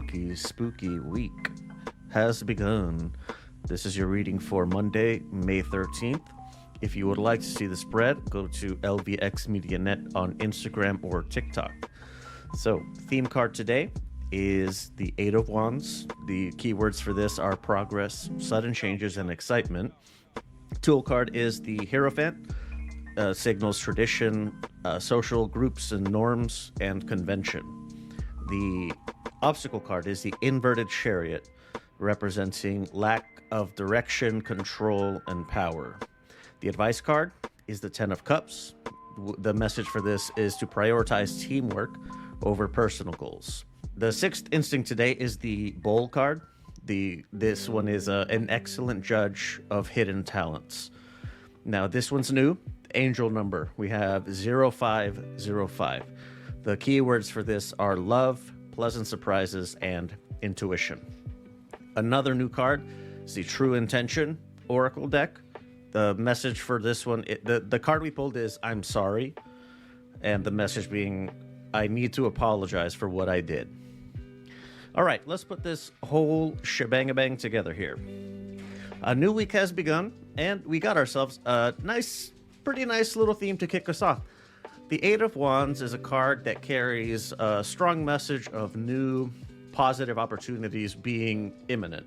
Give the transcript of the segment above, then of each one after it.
ooky spooky week has begun. This is your reading for Monday, May 13th. If you would like to see the spread, go to lvx.at on Instagram or TikTok. So, theme card today is the Eight of Wands. The keywords for this are progress, sudden changes, and excitement. Tool card is the Hierophant. Signals tradition, social groups and norms, and convention. The obstacle card is the Inverted Chariot, representing lack of direction, control, and power. The advice card is the Ten of Cups. The message for this is to prioritize teamwork over personal goals. The sixth instinct today is the Bowl card. This one is an excellent judge of hidden talents. Now, this one's new. Angel number, we have 0505. The keywords for this are love, pleasant surprises, and intuition. Another new card is the True Intention Oracle deck. The message for this one, the card we pulled is I'm sorry, and the message being I need to apologize for what I did. All right, let's put this whole shebang-a-bang together here. A new week has begun, and we got ourselves a pretty nice little theme to kick us off. The Eight of Wands is a card that carries a strong message of new positive opportunities being imminent.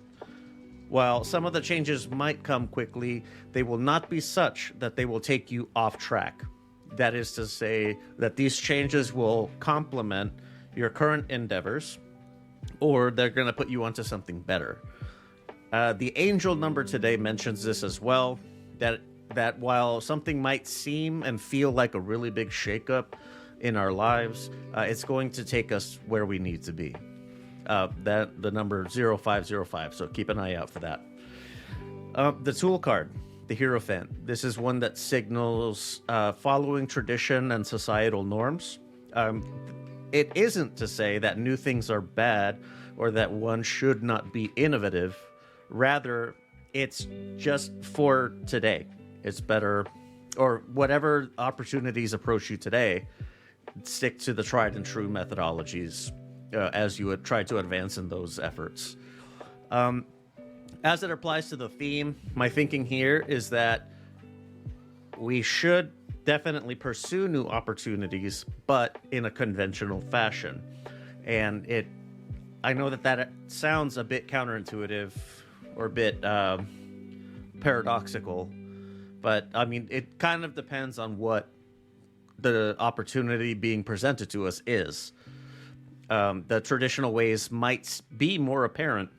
While some of the changes might come quickly, they will not be such that they will take you off track. That is to say that these changes will complement your current endeavors, or they're going to put you onto something better. The angel number today mentions this as well, that while something might seem and feel like a really big shakeup in our lives, it's going to take us where we need to be. The number 0505, so keep an eye out for that. The tool card, the Hierophant. This is one that signals following tradition and societal norms. It isn't to say that new things are bad or that one should not be innovative. Rather, it's just for today. It's better, or whatever opportunities approach you today, stick to the tried and true methodologies as you would try to advance in those efforts. As it applies to the theme, my thinking here is that we should definitely pursue new opportunities, but in a conventional fashion. And I know that sounds a bit counterintuitive or a bit paradoxical. But, I mean, it kind of depends on what the opportunity being presented to us is. The traditional ways might be more apparent.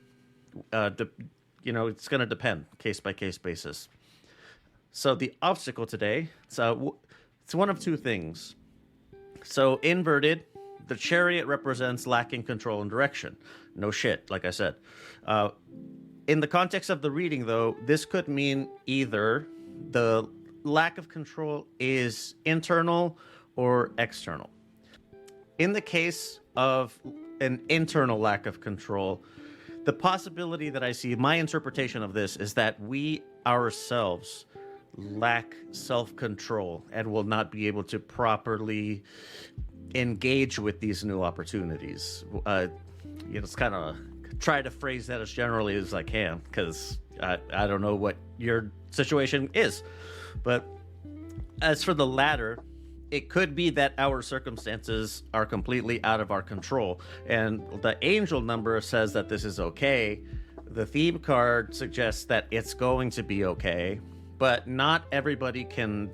It's going to depend, case-by-case basis. So the obstacle today, it's one of two things. So inverted, the chariot represents lacking control and direction. No shit, like I said. In the context of the reading, though, this could mean either the lack of control is internal or external. In the case of an internal lack of control, the possibility that I see, my interpretation of this, is that we ourselves lack self-control and will not be able to properly engage with these new opportunities. It's kind of try to phrase that as generally as I can, because I don't know what your situation is. But as for the latter, it could be that our circumstances are completely out of our control. And the angel number says that this is okay. The theme card suggests that it's going to be okay, but not everybody can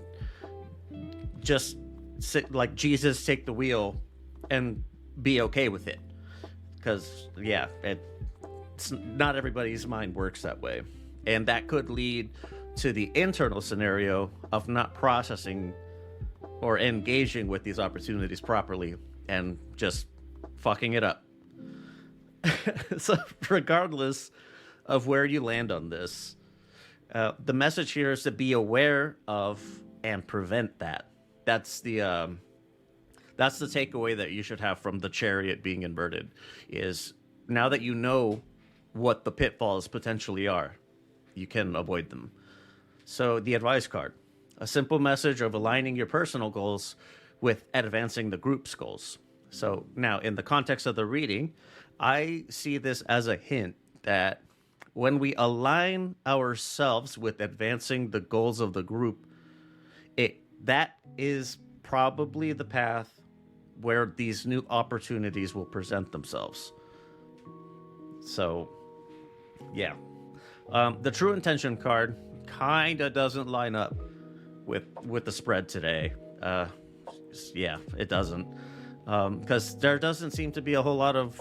just sit like Jesus, take the wheel and be okay with it. Because, not everybody's mind works that way. And that could lead to the internal scenario of not processing or engaging with these opportunities properly and just fucking it up. So regardless of where you land on this, the message here is to be aware of and prevent that. That's the takeaway that you should have from the chariot being inverted, is now that you know what the pitfalls potentially are, you can avoid them. So the advice card, a simple message of aligning your personal goals with advancing the group's goals. So now in the context of the reading, I see this as a hint that when we align ourselves with advancing the goals of the group, that is probably the path where these new opportunities will present themselves. So, yeah. The true intention card kind of doesn't line up with the spread today. Yeah, it doesn't. Because there doesn't seem to be a whole lot of.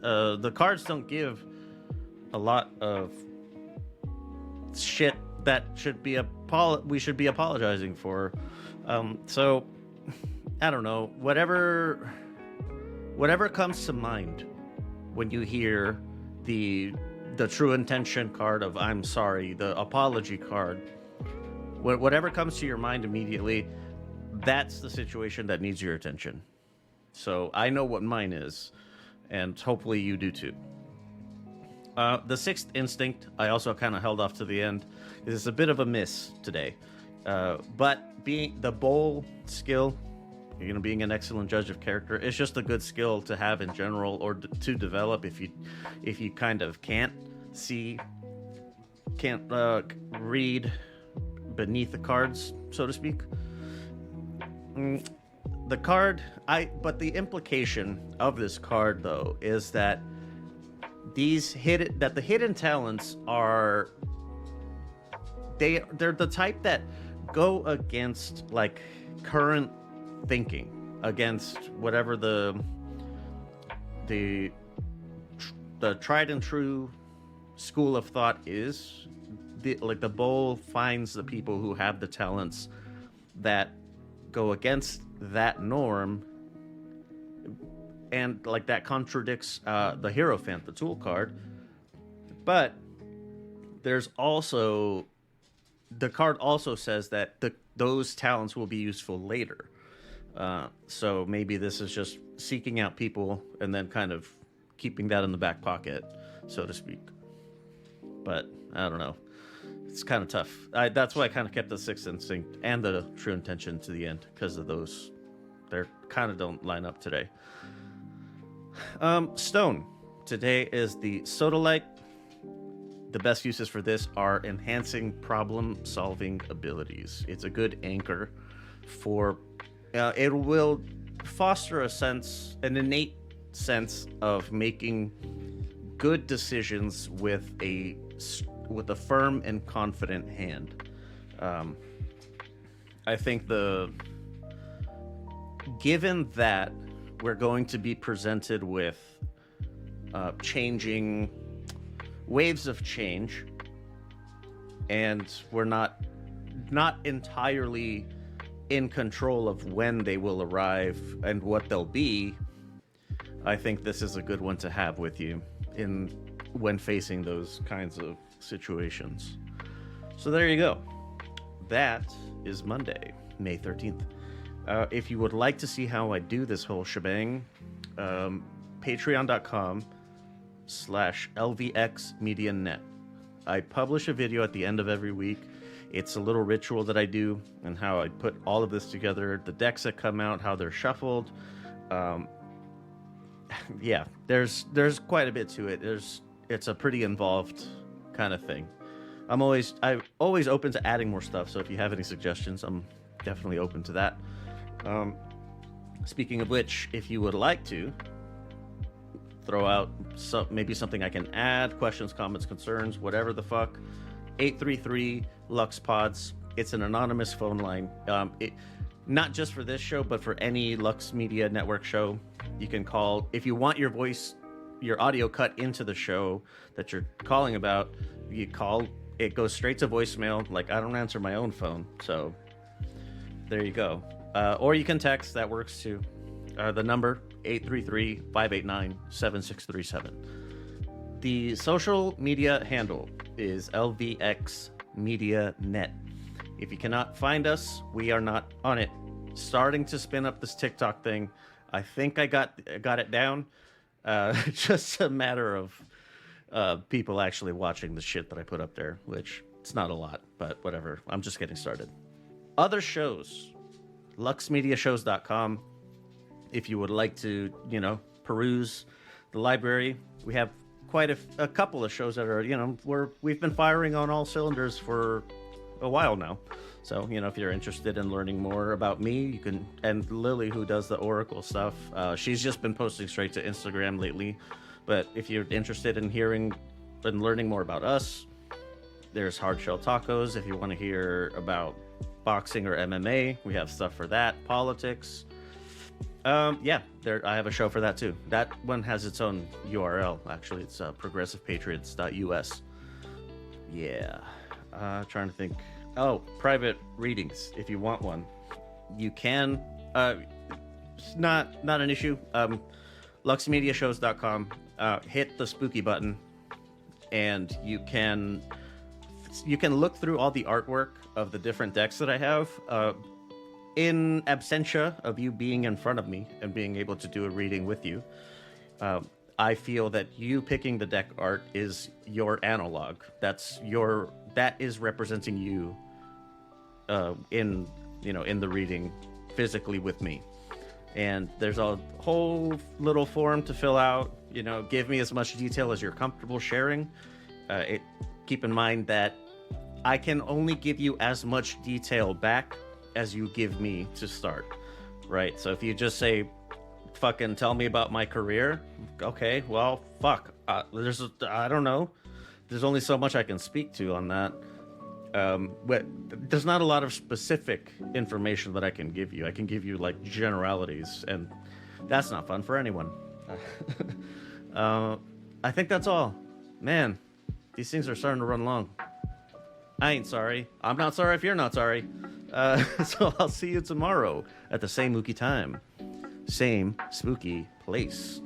The cards don't give a lot of shit that we should be apologizing for. So I don't know. Whatever comes to mind when you hear the true intention card of I'm sorry, the apology card, whatever comes to your mind immediately, that's the situation that needs your attention. So I know what mine is, and hopefully you do too. The sixth instinct, I also kind of held off to the end. It's a bit of a miss today. But being the bowl skill, being an excellent judge of character, it's just a good skill to have in general, or to develop if you kind of can't read beneath the cards, so to speak. The card, but the implication of this card though is that the hidden talents are they're the type that go against like current thinking, against whatever the tried and true school of thought is. The bowl finds the people who have the talents that go against that norm, and like that contradicts the Hierophant, the tool card. But there's also the card also says that those talents will be useful later. So maybe this is just seeking out people and then kind of keeping that in the back pocket, so to speak. But I don't know. It's kind of tough. That's why I kind of kept the sixth instinct and the true intention to the end, because of those. They kind of don't line up today. Stone. Today is the sodalite. The best uses for this are enhancing problem-solving abilities. It's a good anchor for... it will foster an innate sense of making good decisions with a firm and confident hand. I think given that we're going to be presented with changing waves of change, and we're not entirely in control of when they will arrive and what they'll be, I think this is a good one to have with you when facing those kinds of situations. So there you go. That is Monday, May 13th. If you would like to see how I do this whole shebang, patreon.com/lvx.at. I publish a video at the end of every week. It's a little ritual that I do, and how I put all of this together, the decks that come out, how they're shuffled. Yeah, there's quite a bit to it. It's a pretty involved kind of thing. I'm always open to adding more stuff, so if you have any suggestions, I'm definitely open to that. Speaking of which, if you would like to throw out maybe something I can add, questions, comments, concerns, whatever the fuck, 833 Lux Pods. It's an anonymous phone line. Not just for this show, but for any Lux Media Network show. You can call if you want your audio cut into the show that you're calling about. You call, it goes straight to voicemail. Like, I don't answer my own phone, so there you go. Or you can text, that works too. The number 833-589-7637. The social media handle is LVX Media Net. If you cannot find us, we are not on it. Starting to spin up this TikTok thing. I think I got it down. Just a matter of people actually watching the shit that I put up there, which it's not a lot, but whatever. I'm just getting started. Other shows, luxmediashows.com. If you would like to, peruse the library. We have quite a couple of shows that are, we've been firing on all cylinders for a while now. So, if you're interested in learning more about me, you can, and Lily, who does the Oracle stuff, she's just been posting straight to Instagram lately. But if you're interested in hearing and learning more about us, there's Hard Shell Tacos. If you want to hear about boxing or MMA, we have stuff for that. Politics. I have a show for that too. That one has its own URL, actually. It's progressivepatriots.us. Yeah. Trying to think. Oh, private readings. If you want one, you can. It's not an issue. luxmediashows.com. Hit the spooky button, and you can look through all the artwork of the different decks that I have. In absentia of you being in front of me and being able to do a reading with you, I feel that you picking the deck art is your analog. That is representing you in the reading physically with me. And there's a whole little form to fill out. Give me as much detail as you're comfortable sharing. Keep in mind that I can only give you as much detail back as you give me to start, right? So if you just say, fucking tell me about my career, okay, well, fuck. I don't know. There's only so much I can speak to on that. But there's not a lot of specific information that I can give you. I can give you like generalities, and that's not fun for anyone. I think that's all. Man, these things are starting to run long. I ain't sorry. I'm not sorry if you're not sorry. So I'll see you tomorrow at the same ooky time, same spooky place.